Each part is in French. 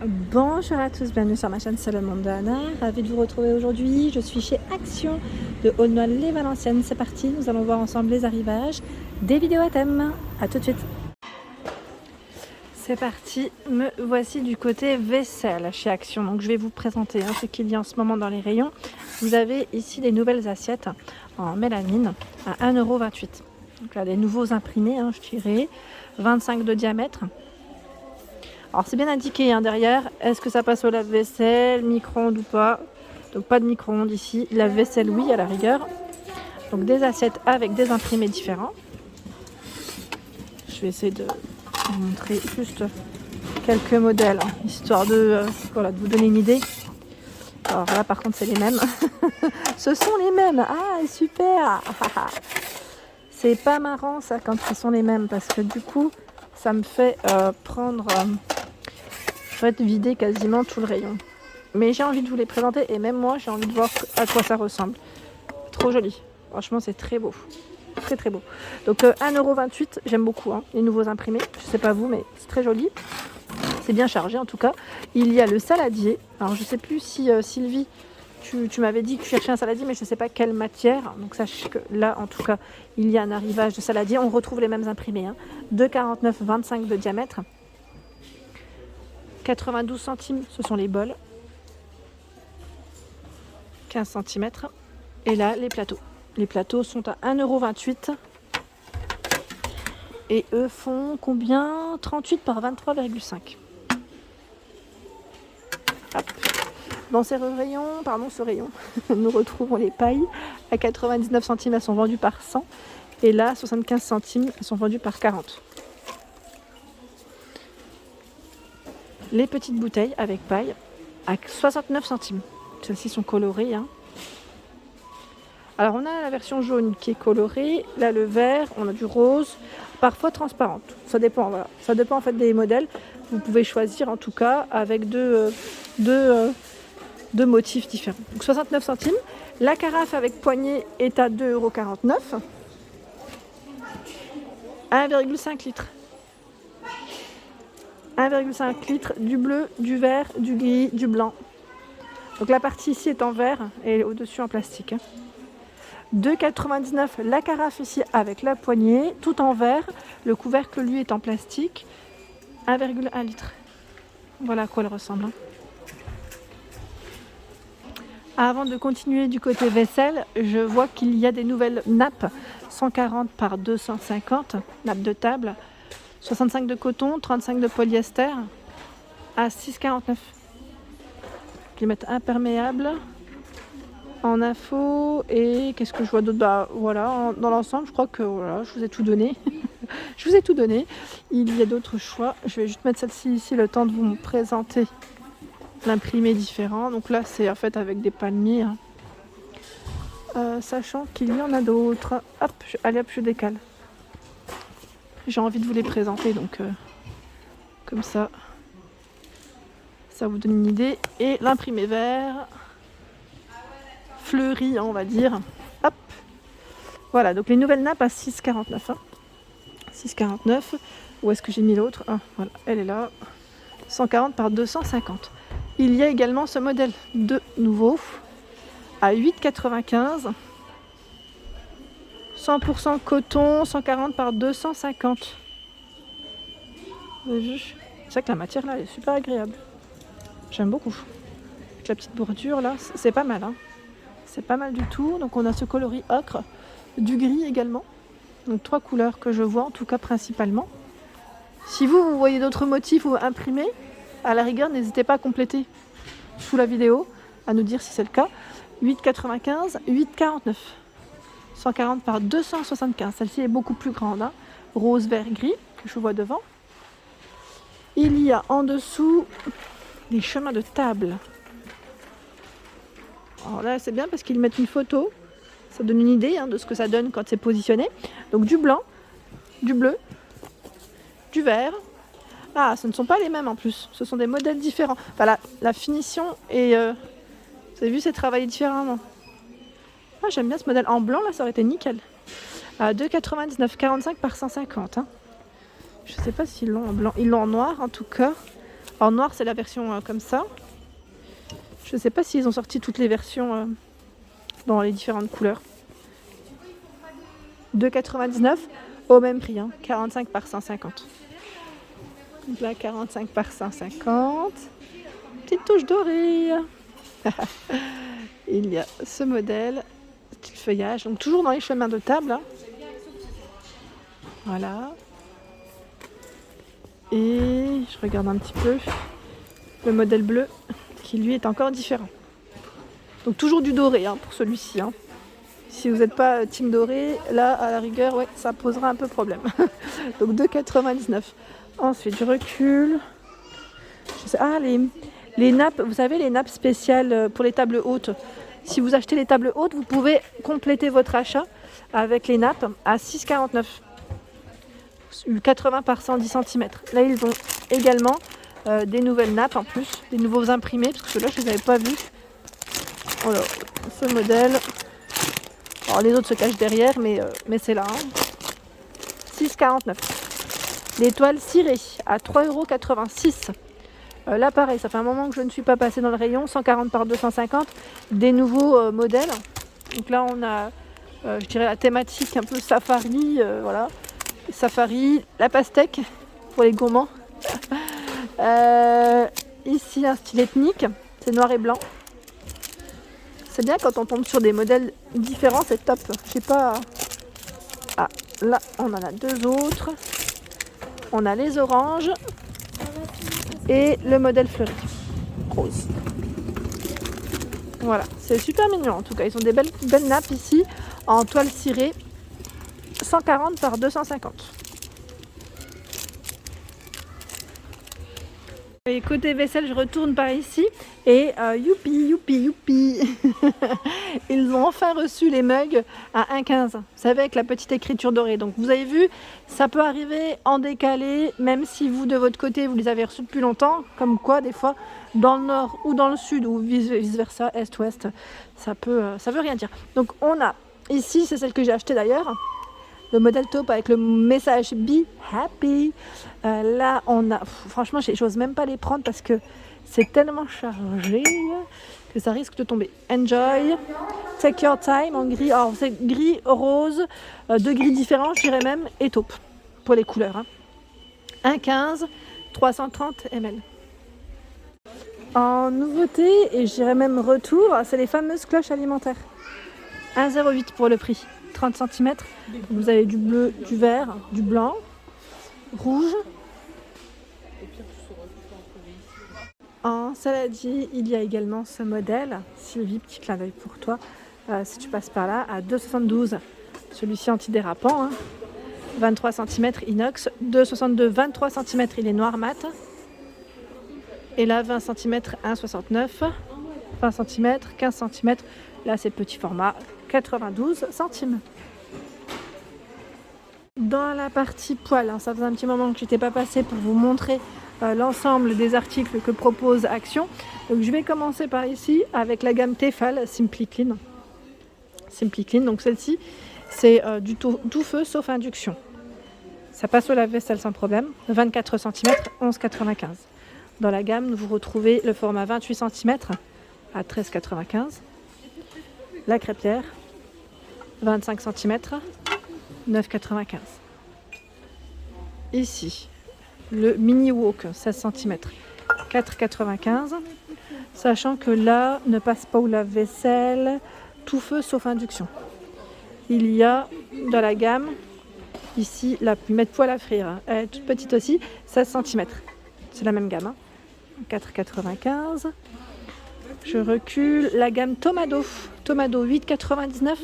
Bonjour à tous, bienvenue sur ma chaîne C'est le monde de Anna. Ravie de vous retrouver aujourd'hui. Je suis chez Action de Aulnoy-les-Valenciennes. C'est parti, nous allons voir ensemble les arrivages des vidéos à thème. A tout de suite. C'est parti, me voici du côté vaisselle chez Action. Donc je vais vous présenter ce qu'il y a en ce moment dans les rayons. Vous avez ici des nouvelles assiettes en mélamine à 1,28 €. Donc là, des nouveaux imprimés, je dirais, 25 de diamètre. Alors c'est bien indiqué derrière, est-ce que ça passe au lave-vaisselle, micro-ondes ou pas. Donc pas de micro-ondes ici, lave-vaisselle oui à la rigueur. Donc des assiettes avec des imprimés différents. Je vais essayer de vous montrer juste quelques modèles, histoire de vous donner une idée. Alors là par contre c'est les mêmes. Ce sont les mêmes, ah super. C'est pas marrant ça quand ce sont les mêmes, parce que du coup ça me fait vider quasiment tout le rayon. Mais j'ai envie de vous les présenter et même moi j'ai envie de voir à quoi ça ressemble. Trop joli, franchement c'est très beau, très très beau. Donc 1,28 €, j'aime beaucoup les nouveaux imprimés, je sais pas vous mais c'est très joli, c'est bien chargé en tout cas. Il y a le saladier, alors je sais plus si Sylvie tu m'avais dit que tu cherchais un saladier, mais je ne sais pas quelle matière. Donc sache que là, en tout cas, il y a un arrivage de saladier. On retrouve les mêmes imprimés. 2,49, 25 de diamètre. 92 centimes, ce sont les bols. 15 cm. Et là, les plateaux. Les plateaux sont à 1,28 €. Et eux font combien? 38 par 23,5. Hop. Dans ce rayon, nous retrouvons les pailles. À 99 centimes, elles sont vendues par 100. Et là, 75 centimes, elles sont vendues par 40. Les petites bouteilles avec paille à 69 centimes. Celles-ci sont colorées. Alors, on a la version jaune qui est colorée. Là, le vert, on a du rose, parfois transparente. Ça dépend, voilà. Ça dépend en fait des modèles. Vous pouvez choisir en tout cas avec deux motifs différents. Donc 69 centimes. La carafe avec poignée est à 2,49 €. 1,5 litres. 1,5 litres, du bleu, du vert, du gris, du blanc. Donc la partie ici est en verre et au-dessus en plastique. 2,99 € la carafe ici avec la poignée, tout en verre. Le couvercle lui est en plastique. 1,1 litre. Voilà à quoi elle ressemble. Avant de continuer du côté vaisselle, je vois qu'il y a des nouvelles nappes 140 par 250, nappes de table, 65 de coton, 35 de polyester à 6,49. Climate imperméable en info. Et qu'est-ce que je vois d'autre? Voilà, dans l'ensemble, je crois que voilà, je vous ai tout donné. Je vous ai tout donné. Il y a d'autres choix. Je vais juste mettre celle-ci ici le temps de vous présenter l'imprimé différent. Donc là c'est en fait avec des palmiers, sachant qu'il y en a d'autres. Hop, allez hop, je décale. J'ai envie de vous les présenter, donc comme ça vous donne une idée. Et l'imprimé vert fleuri, on va dire. Hop, voilà, donc les nouvelles nappes à 6,49. 6,49. Où est-ce que j'ai mis l'autre? Voilà, elle est là. 140 par 250. Il y a également ce modèle de nouveau à 8,95. 100% coton, 140 par 250. C'est vrai que la matière là est super agréable. J'aime beaucoup. Avec la petite bordure là, c'est pas mal. C'est pas mal du tout. Donc on a ce coloris ocre, du gris également. Donc 3 couleurs que je vois en tout cas principalement. Si vous voyez d'autres motifs ou imprimés, à la rigueur, n'hésitez pas à compléter sous la vidéo, à nous dire si c'est le cas. 8,95, 8,49. 140 par 275. Celle-ci est beaucoup plus grande. Rose, vert, gris, que je vois devant. Il y a en dessous des chemins de table. Alors là, c'est bien parce qu'ils mettent une photo. Ça donne une idée de ce que ça donne quand c'est positionné. Donc du blanc, du bleu, du vert. Ah, ce ne sont pas les mêmes en plus, ce sont des modèles différents. Enfin, la finition est... vous avez vu, c'est travaillé différemment. Ah, j'aime bien ce modèle en blanc, là, ça aurait été nickel. À 2,99, 45 par 150. Je ne sais pas s'ils l'ont en blanc. Ils l'ont en noir, en tout cas. En noir, c'est la version comme ça. Je ne sais pas s'ils ont sorti toutes les versions dans les différentes couleurs. 2,99 au même prix, hein, 45 par 150. Donc là, 45 par 150. Petite touche dorée. Il y a ce modèle, style feuillage, donc toujours dans les chemins de table. Hein. Voilà. Et je regarde un petit peu le modèle bleu qui lui est encore différent. Donc toujours du doré hein, pour celui-ci. Hein. Si vous n'êtes pas team doré, là à la rigueur, ouais, ça posera un peu problème. Donc 2,99. Ensuite je recule. Les nappes, vous savez les nappes spéciales pour les tables hautes. Si vous achetez les tables hautes, vous pouvez compléter votre achat avec les nappes à 6,49. 80 par 110 cm. Là ils ont également des nouvelles nappes en plus, des nouveaux imprimés, parce que ceux-là je ne les avais pas vus. Voilà, ce modèle. Alors les autres se cachent derrière, mais c'est là. Hein. 6,49. L'étoile cirée à 3,86 €. Là pareil, ça fait un moment que je ne suis pas passée dans le rayon. 140 par 250. Des nouveaux modèles. Donc là on a, je dirais la thématique un peu safari. Voilà. Safari, la pastèque pour les gourmands. Ici un style ethnique. C'est noir et blanc. C'est bien quand on tombe sur des modèles différents, c'est top. Je sais pas. Ah, là, on en a deux autres. On a les oranges et le modèle fleuri. Rose. Voilà, c'est super mignon en tout cas. Ils ont des belles nappes ici en toile cirée. 140 par 250. Et côté vaisselle, je retourne par ici et youpi. Ils ont enfin reçu les mugs à 1,15. Vous savez, avec la petite écriture dorée. Donc vous avez vu, ça peut arriver en décalé, même si vous de votre côté vous les avez reçus depuis longtemps. Comme quoi, des fois, dans le nord ou dans le sud ou vice versa, est-ouest, ça veut rien dire. Donc on a ici, c'est celle que j'ai achetée d'ailleurs. Le modèle taupe avec le message Be Happy. Là, on a... Franchement, j'ose même pas les prendre parce que c'est tellement chargé que ça risque de tomber. Enjoy. Take your time en gris. Alors, c'est gris, rose, deux gris différents, je dirais même, et taupe pour les couleurs. Hein. 1,15, 330 ml. En nouveauté, et je dirais même retour, c'est les fameuses cloches alimentaires. 1,08 pour le prix. 30 cm. Vous avez du bleu, du vert, du blanc, rouge. En saladier, il y a également ce modèle. Sylvie, petit clin d'œil pour toi. Si tu passes par là, à 2,72. Celui-ci antidérapant. Hein. 23 cm inox. 2,62, 23 cm, il est noir mat. Et là, 20 cm, 1,69. 20 cm, 15 cm. Là, c'est petit format. 92 centimes. Dans la partie poils, hein, ça faisait un petit moment que je n'étais pas passée pour vous montrer l'ensemble des articles que propose Action. Donc je vais commencer par ici avec la gamme Tefal Simply Clean. Simply Clean, donc celle-ci, c'est du tout feu sauf induction. Ça passe au lave-vaisselle sans problème. 24 cm, 11,95. Dans la gamme, vous retrouvez le format 28 cm à 13,95. La crêpière, 25 cm, 9,95. Ici, le mini wok, 16 cm, 4,95. Sachant que là, ne passe pas au lave-vaisselle, tout feu sauf induction. Il y a dans la gamme, ici, la plumette poêle à frire. Elle est toute petite aussi, 16 cm. C'est la même gamme. Hein. 4,95. Je recule. La gamme Tomado 8,99.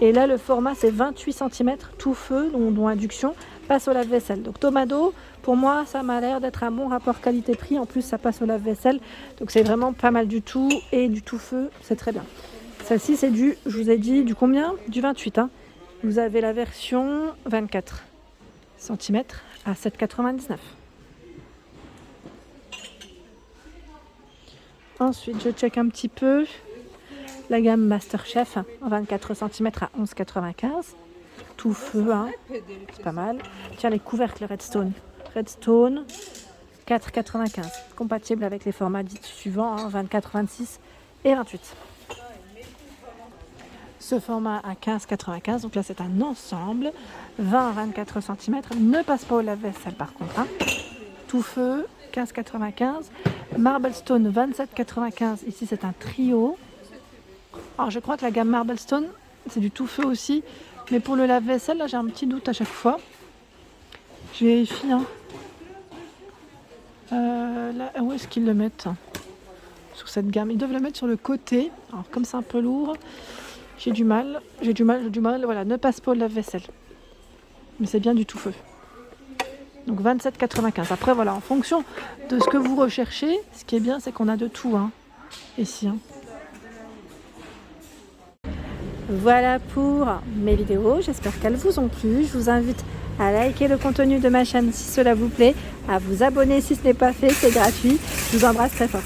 Et là, le format, c'est 28 cm, tout feu, dont induction, passe au lave-vaisselle. Donc Tomado, pour moi, ça m'a l'air d'être un bon rapport qualité-prix. En plus, ça passe au lave-vaisselle. Donc c'est vraiment pas mal du tout. Et du tout feu, c'est très bien. Celle-ci, c'est du, je vous ai dit, du combien? Du 28. Hein. Vous avez la version 24 cm à 7,99. Ensuite, je check un petit peu la gamme Masterchef, 24 cm à 11,95. Tout feu, hein. C'est pas mal. Tiens, les couvercles Redstone. Redstone, 4,95. Compatible avec les formats dits suivants, hein, 24, 26 et 28. Ce format à 15,95, donc là c'est un ensemble, 20 à 24 cm, ne passe pas au lave-vaisselle par contre. Hein. Tout feu, 15,95. Marblestone, 27,95. Ici c'est un trio. Alors je crois que la gamme Marblestone, c'est du tout feu aussi. Mais pour le lave-vaisselle, là j'ai un petit doute à chaque fois. Je vérifie. Hein. Là, où est-ce qu'ils le mettent sur cette gamme? Ils doivent le mettre sur le côté. Alors comme c'est un peu lourd, j'ai du mal. Voilà, ne passe pas au lave-vaisselle. Mais c'est bien du tout feu. Donc 27,95. Après voilà, en fonction de ce que vous recherchez, ce qui est bien c'est qu'on a de tout hein, ici. Hein. Voilà pour mes vidéos, j'espère qu'elles vous ont plu. Je vous invite à liker le contenu de ma chaîne si cela vous plaît, à vous abonner si ce n'est pas fait, c'est gratuit. Je vous embrasse très fort.